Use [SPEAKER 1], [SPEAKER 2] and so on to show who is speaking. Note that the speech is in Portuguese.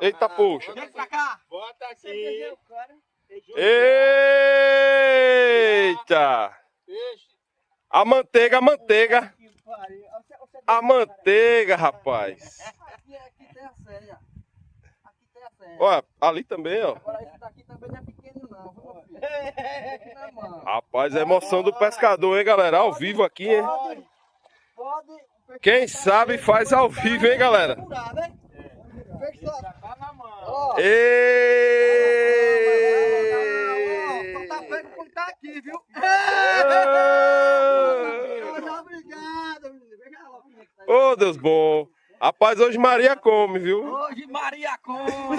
[SPEAKER 1] Eita, puxa.
[SPEAKER 2] Vem pra cá.
[SPEAKER 3] Bota aqui.
[SPEAKER 1] Eita.
[SPEAKER 3] Peixe.
[SPEAKER 1] A manteiga, a manteiga. A manteiga, rapaz.
[SPEAKER 2] Aqui tem a senha. Aqui tem a senha.
[SPEAKER 1] Olha, ali também, ó.
[SPEAKER 2] Agora esse daqui também não é pequeno não, viu, meu filho? Aqui na mão.
[SPEAKER 1] Rapaz, é emoção do pescador, hein, galera? Ao vivo aqui, hein?
[SPEAKER 2] Pode.
[SPEAKER 1] Quem sabe faz ao vivo, hein, galera?
[SPEAKER 2] Segurar, né?
[SPEAKER 3] Já tá na mão.
[SPEAKER 2] Ó.
[SPEAKER 1] Ei!
[SPEAKER 2] Só tá pego quando tá aqui, viu? Obrigado, menino. Vem cá, Lopinha, que tá aí.
[SPEAKER 1] Ô, Deus bom. Rapaz, hoje Maria come, viu?
[SPEAKER 2] Hoje Maria come.